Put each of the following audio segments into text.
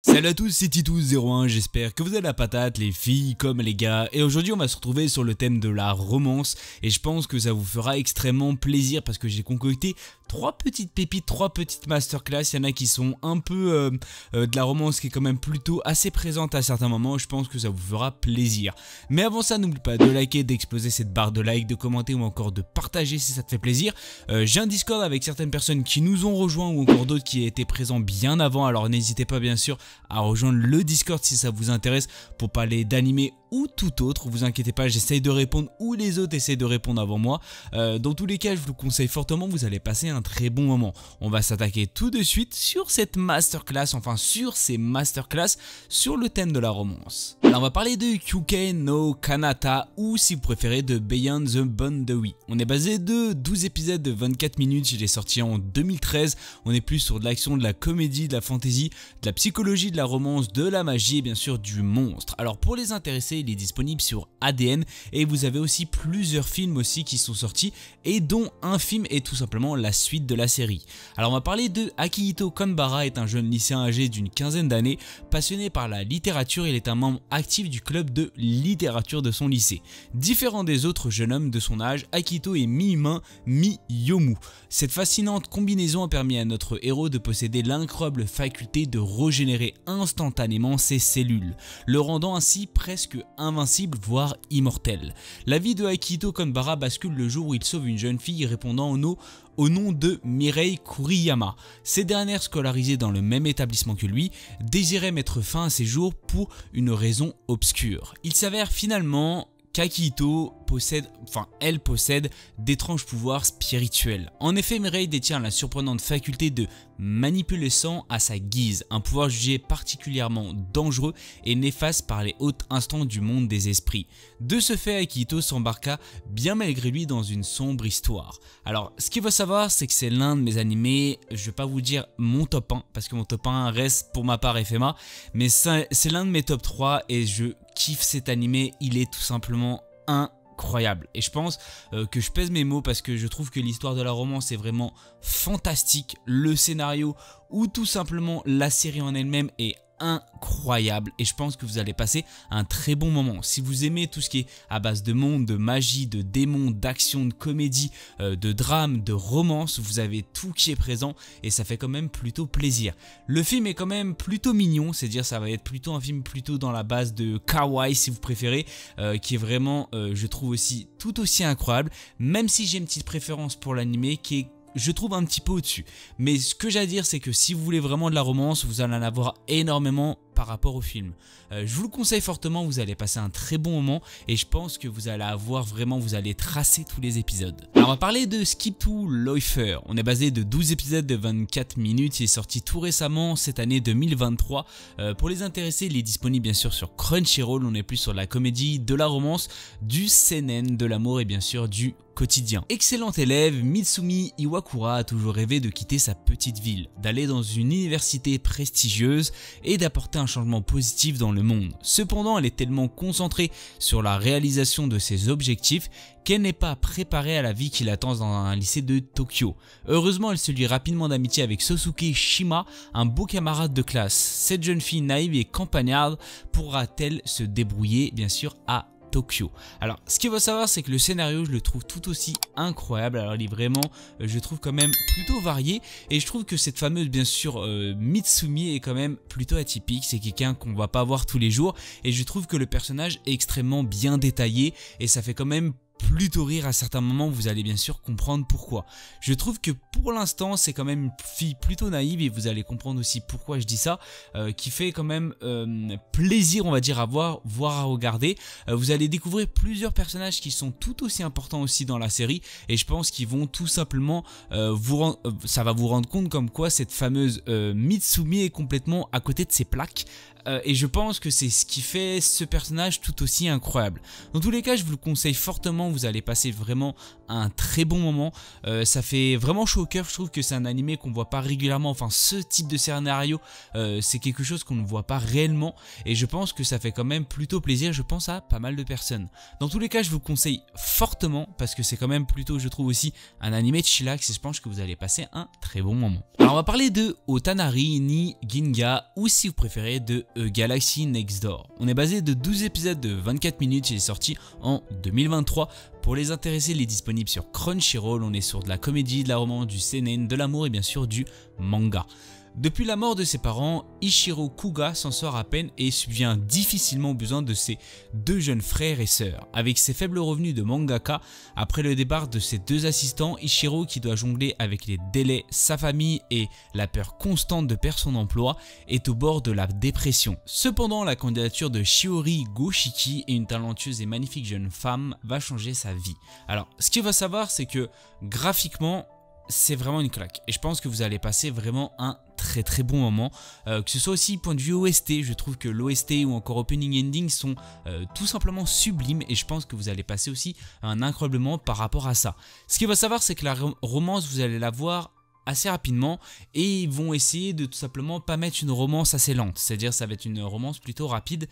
Salut à tous, c'est Titus01, j'espère que vous avez la patate, les filles comme les gars, et aujourd'hui on va se retrouver sur le thème de la romance, et je pense que ça vous fera extrêmement plaisir parce que j'ai concocté 3 petites pépites, 3 petites masterclass. Il y en a qui sont un peu de la romance qui est quand même plutôt assez présente à certains moments, je pense que ça vous fera plaisir. Mais avant ça, n'oublie pas de liker, d'exploser cette barre de like, de commenter ou encore de partager si ça te fait plaisir. J'ai un Discord avec certaines personnes qui nous ont rejoints ou encore d'autres qui étaient présents bien avant, alors n'hésitez pas bien sûr à rejoindre le Discord si ça vous intéresse pour parler d'animé ou tout autre. Vous inquiétez pas, j'essaye de répondre ou les autres essayent de répondre avant moi. Dans tous les cas, je vous le conseille fortement, vous allez passer un très bon moment. On va s'attaquer tout de suite sur cette masterclass, enfin sur ces masterclass sur le thème de la romance. Alors on va parler de Kyuukei no Kanata ou si vous préférez de Beyond the Boundary. On est basé de 12 épisodes de 24 minutes, il est sorti en 2013. On est plus sur de l'action, de la comédie, de la fantasy, de la psychologie, de la romance, de la magie et bien sûr du monstre. Alors pour les intéressés, il est disponible sur ADN et vous avez aussi plusieurs films aussi qui sont sortis et dont un film est tout simplement la suite de la série. Alors on va parler de Akihito Kanbara, est un jeune lycéen âgé d'une quinzaine d'années, passionné par la littérature. Il est un membre actif du club de littérature de son lycée. Différent des autres jeunes hommes de son âge, Akihito est mi-humain, mi-yomu. Cette fascinante combinaison a permis à notre héros de posséder l'incroyable faculté de régénérer instantanément ses cellules, le rendant ainsi presque invincible voire immortel. La vie de Akihito Kanbara bascule le jour où il sauve une jeune fille répondant au nom de Mirei Kuriyama. Ces dernières, scolarisées dans le même établissement que lui, désiraient mettre fin à ses jours pour une raison obscure. Il s'avère finalement qu'Akihito possède d'étranges pouvoirs spirituels. En effet, Mirei détient la surprenante faculté de manipuler le sang à sa guise, un pouvoir jugé particulièrement dangereux et néfaste par les hautes instances du monde des esprits. De ce fait, Akihito s'embarqua bien malgré lui dans une sombre histoire. Alors, ce qu'il faut savoir, c'est que c'est l'un de mes animés, je vais pas vous dire mon top 1, parce que mon top 1 reste pour ma part FMA, mais c'est l'un de mes top 3 et je kiffe cet animé, il est tout simplement incroyable. Et je pense que je pèse mes mots parce que je trouve que l'histoire de la romance est vraiment fantastique. Le scénario ou tout simplement la série en elle-même est incroyable et je pense que vous allez passer un très bon moment. Si vous aimez tout ce qui est à base de monde, de magie, de démons, d'action, de comédie, de drame, de romance, vous avez tout qui est présent et ça fait quand même plutôt plaisir. Le film est quand même plutôt mignon, c'est-à-dire ça va être plutôt un film plutôt dans la base de kawaii si vous préférez, qui est vraiment je trouve aussi tout aussi incroyable, même si j'ai une petite préférence pour l'animé qui est je trouve un petit peu au-dessus. Mais ce que j'ai à dire, c'est que si vous voulez vraiment de la romance, vous allez en avoir énormément par rapport au film. Je vous le conseille fortement, vous allez passer un très bon moment et je pense que vous allez avoir vraiment, vous allez tracer tous les épisodes. Alors on va parler de Skip to Läufer. On est basé de 12 épisodes de 24 minutes, il est sorti tout récemment cette année 2023. Pour les intéressés, il est disponible bien sûr sur Crunchyroll. On est plus sur la comédie, de la romance, du seinen, de l'amour et bien sûr du quotidien. Excellent élève, Mitsumi Iwakura a toujours rêvé de quitter sa petite ville, d'aller dans une université prestigieuse et d'apporter un changement positif dans le monde. Cependant, elle est tellement concentrée sur la réalisation de ses objectifs qu'elle n'est pas préparée à la vie qui l'attend dans un lycée de Tokyo. Heureusement, elle se lie rapidement d'amitié avec Sosuke Shima, un beau camarade de classe. Cette jeune fille naïve et campagnarde pourra-t-elle se débrouiller bien sûr à Tokyo. Alors ce qu'il faut savoir, c'est que le scénario je le trouve tout aussi incroyable. Alors il est vraiment je trouve quand même plutôt varié et je trouve que cette fameuse bien sûr Mitsumi est quand même plutôt atypique. C'est quelqu'un qu'on va pas voir tous les jours et je trouve que le personnage est extrêmement bien détaillé et ça fait quand même plutôt rire à certains moments, vous allez bien sûr comprendre pourquoi. Je trouve que pour l'instant c'est quand même une fille plutôt naïve et vous allez comprendre aussi pourquoi je dis ça, qui fait quand même plaisir on va dire à voir, voire à regarder. Vous allez découvrir plusieurs personnages qui sont tout aussi importants aussi dans la série et je pense qu'ils vont tout simplement ça va vous rendre compte comme quoi cette fameuse Mitsumi est complètement à côté de ses plaques. et je pense que c'est ce qui fait ce personnage tout aussi incroyable. Dans tous les cas, je vous le conseille fortement, vous allez passer vraiment un très bon moment. Ça fait vraiment chaud au cœur, je trouve que c'est un animé qu'on voit pas régulièrement, enfin ce type de scénario, c'est quelque chose qu'on ne voit pas réellement et je pense que ça fait quand même plutôt plaisir, je pense à pas mal de personnes. Dans tous les cas, je vous le conseille fortement parce que c'est quand même plutôt, je trouve aussi, un animé de chillax et je pense que vous allez passer un très bon moment. Alors on va parler de Otanari ni Ginga ou si vous préférez de Galaxy Next Door. On est basé de 12 épisodes de 24 minutes, il est sorti en 2023. Pour les intéressés, il est disponible sur Crunchyroll, on est sur de la comédie, de la romance, du seinen, de l'amour et bien sûr du manga. Depuis la mort de ses parents, Ichiro Kuga s'en sort à peine et subvient difficilement aux besoins de ses deux jeunes frères et sœurs. Avec ses faibles revenus de mangaka, après le départ de ses deux assistants, Ichiro, qui doit jongler avec les délais, sa famille et la peur constante de perdre son emploi, est au bord de la dépression. Cependant, la candidature de Shiori Goshiki, une talentueuse et magnifique jeune femme, va changer sa vie. Alors, ce qu'il faut savoir, c'est que graphiquement, c'est vraiment une claque et je pense que vous allez passer vraiment un très bon moment, que ce soit aussi point de vue OST, je trouve que l'OST ou encore opening ending sont tout simplement sublimes et je pense que vous allez passer aussi un incroyable moment par rapport à ça. Ce qu'il faut savoir, c'est que la romance, vous allez la voir assez rapidement et ils vont essayer de tout simplement pas mettre une romance assez lente, c'est-à-dire ça va être une romance plutôt rapide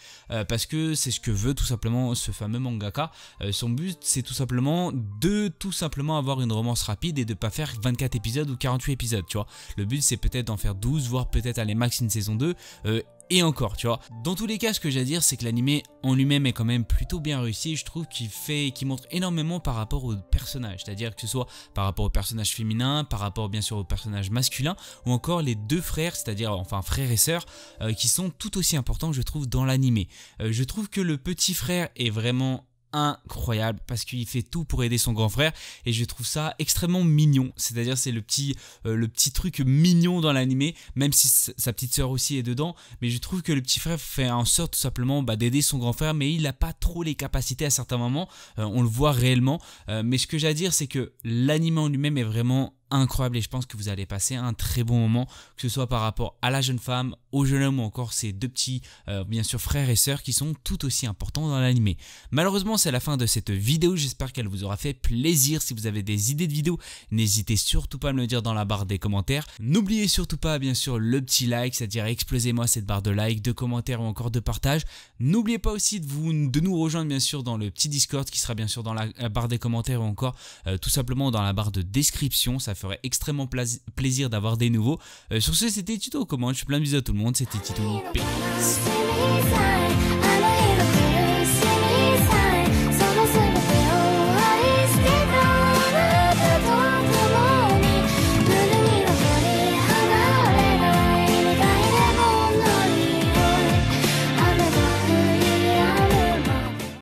parce que c'est ce que veut tout simplement ce fameux mangaka. Son but c'est tout simplement avoir une romance rapide et de pas faire 24 épisodes ou 48 épisodes, tu vois. Le but c'est peut-être d'en faire 12 voire peut-être aller max une saison 2 et encore, tu vois. Dans tous les cas, ce que j'ai à dire, c'est que l'animé en lui-même est quand même plutôt bien réussi. Je trouve qu'il montre énormément par rapport aux personnages, c'est-à-dire que ce soit par rapport aux personnages féminins, par rapport bien sûr aux personnages masculins, ou encore les deux frères, c'est-à-dire enfin frères et sœurs, qui sont tout aussi importants, je trouve, dans l'animé. Je trouve que le petit frère est vraiment incroyable parce qu'il fait tout pour aider son grand frère et je trouve ça extrêmement mignon, c'est-à-dire c'est le petit truc mignon dans l'animé, même si sa petite sœur aussi est dedans, mais je trouve que le petit frère fait en sorte tout simplement d'aider son grand frère, mais il n'a pas trop les capacités à certains moments, on le voit réellement, mais ce que j'ai à dire c'est que l'animé en lui-même est vraiment incroyable et je pense que vous allez passer un très bon moment, que ce soit par rapport à la jeune femme, au jeune homme ou encore ses deux petits bien sûr frères et sœurs qui sont tout aussi importants dans l'animé. Malheureusement c'est la fin de cette vidéo, j'espère qu'elle vous aura fait plaisir. Si vous avez des idées de vidéos, n'hésitez surtout pas à me le dire dans la barre des commentaires. N'oubliez surtout pas bien sûr le petit like, c'est-à-dire explosez-moi cette barre de like, de commentaires ou encore de partage. N'oubliez pas aussi de nous rejoindre bien sûr dans le petit Discord qui sera bien sûr dans la barre des commentaires ou encore tout simplement dans la barre de description, ça ferait extrêmement plaisir d'avoir des nouveaux. Sur ce, c'était Tito Commande, je suis plein de bisous à tout le monde, c'était Tito, peace.